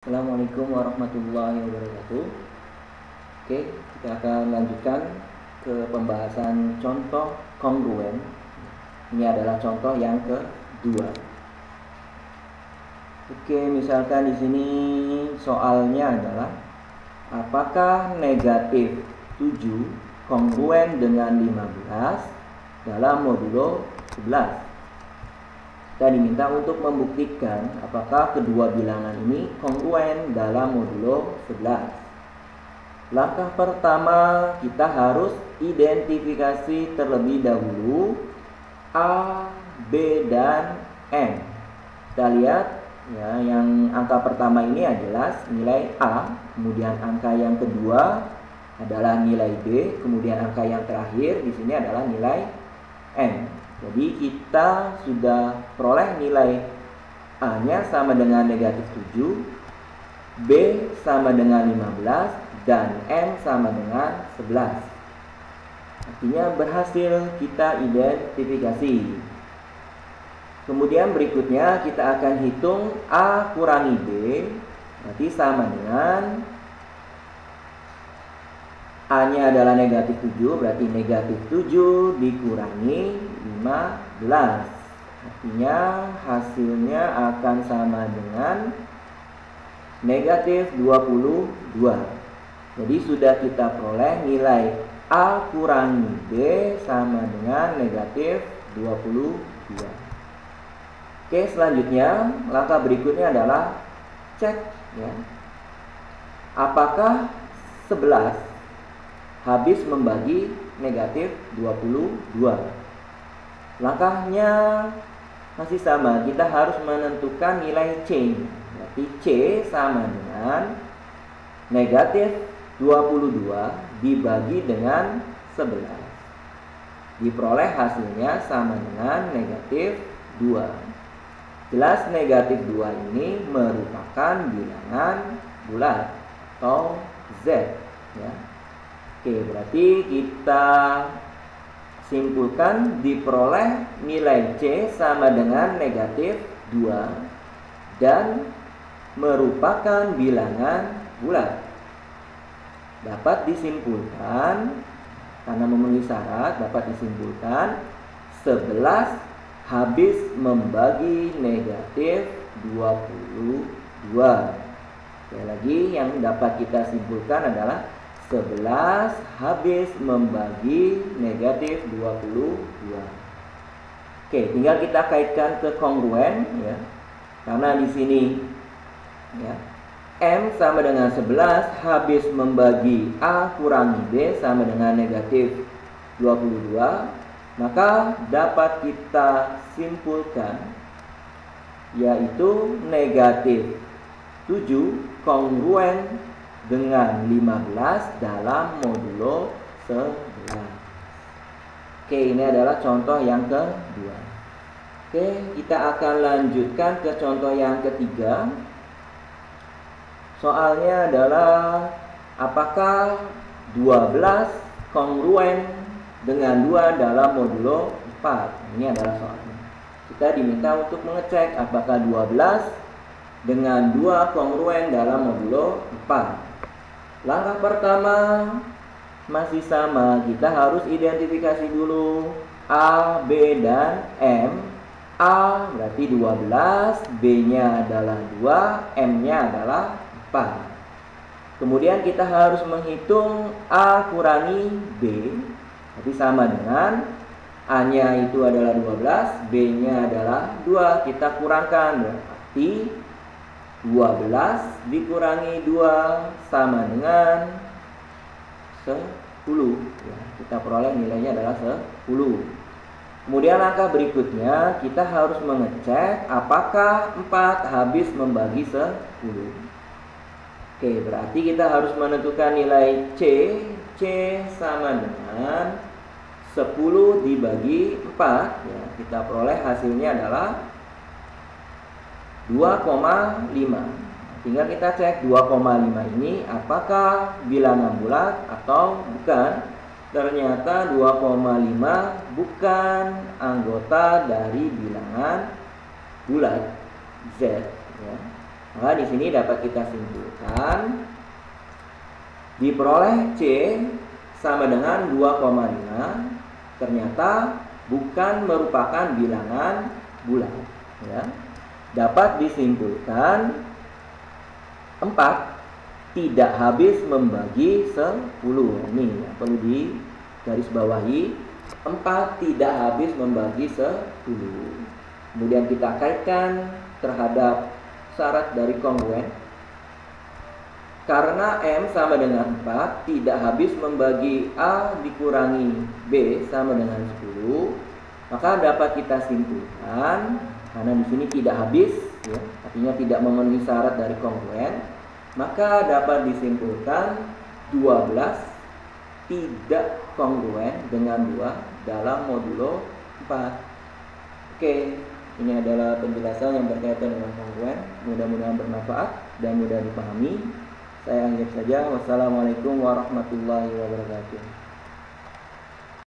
Assalamualaikum warahmatullahi wabarakatuh. Oke, kita akan lanjutkan ke pembahasan contoh kongruen. Ini adalah contoh yang kedua. Oke, misalkan di sini soalnya adalah apakah negatif 7 kongruen dengan 15 dalam modulo 11? Kita diminta untuk membuktikan apakah kedua bilangan ini kongruen dalam modulo 11. Langkah pertama, kita harus identifikasi terlebih dahulu A, B, dan M. Kita lihat ya, yang angka pertama ini adalah nilai A, kemudian angka yang kedua adalah nilai B, kemudian angka yang terakhir di sini adalah nilai M. Jadi kita sudah peroleh nilai A-nya sama dengan negatif 7, B sama dengan 15, dan M sama dengan 11. Artinya berhasil kita identifikasi. Kemudian berikutnya kita akan hitung A kurangi B, berarti sama dengan A-nya adalah negatif 7, berarti negatif 7 dikurangi 15. Artinya hasilnya akan sama dengan negatif 22. Jadi sudah kita peroleh nilai A kurangi B sama dengan negatif 22. Oke, selanjutnya langkah berikutnya adalah cek ya. Apakah 11 habis membagi negatif 22. Langkahnya masih sama, kita harus menentukan nilai C. Berarti C sama dengan negatif 22 dibagi dengan 11. Diperoleh hasilnya sama dengan negatif 2. Jelas negatif 2 ini merupakan bilangan bulat atau Z ya. Oke, berarti kita simpulkan diperoleh nilai C sama dengan negatif 2 dan merupakan bilangan bulat. Dapat disimpulkan, karena memenuhi syarat, dapat disimpulkan 11 habis membagi negatif 22. Sekali lagi, yang dapat kita simpulkan adalah 11 habis membagi negatif 22. Oke, tinggal kita kaitkan ke kongruen ya. Karena di sini ya, M sama dengan 11 habis membagi A kurangi B sama dengan negatif 22, maka dapat kita simpulkan yaitu negatif 7 kongruen dengan 15 dalam modulo 11. Oke, ini adalah contoh yang kedua. Oke, kita akan lanjutkan ke contoh yang ketiga. Soalnya adalah apakah 12 kongruen dengan 2 dalam modulo 4. Ini adalah soalnya. Kita diminta untuk mengecek apakah 12 dengan 2 kongruen dalam modulo 4. Langkah pertama masih sama, kita harus identifikasi dulu A, B, dan M. A berarti 12, B-nya adalah 2, M-nya adalah 4. Kemudian kita harus menghitung A kurangi B, berarti sama dengan A-nya itu adalah 12, B-nya adalah 2, kita kurangkan, berarti 12 dikurangi 2 sama dengan 10 ya, kita peroleh nilainya adalah 10. Kemudian langkah berikutnya kita harus mengecek apakah 4 habis membagi 10. Oke, berarti kita harus menentukan nilai C. C sama dengan 10 dibagi 4 ya, kita peroleh hasilnya adalah 2,5. Tinggal kita cek 2,5 ini apakah bilangan bulat atau bukan. Ternyata 2,5 bukan anggota dari bilangan bulat Z ya. Maka di sini dapat kita simpulkan diperoleh C sama dengan 2,5 ternyata bukan merupakan bilangan bulat, ya. Dapat disimpulkan 4 tidak habis membagi 10. Ini ya, perlu digarisbawahi, 4 tidak habis membagi 10. Kemudian kita kaitkan terhadap syarat dari kongruen. Karena M sama dengan 4, tidak habis membagi A dikurangi B sama dengan 10, maka dapat kita simpulkan, karena di sini tidak habis, ya, artinya tidak memenuhi syarat dari kongruen, maka dapat disimpulkan 12 tidak kongruen dengan 2 dalam modulo 4. Oke, ini adalah penjelasan yang berkaitan dengan kongruen. Mudah-mudahan bermanfaat dan mudah dipahami. Saya akhir saja. Wassalamualaikum warahmatullahi wabarakatuh.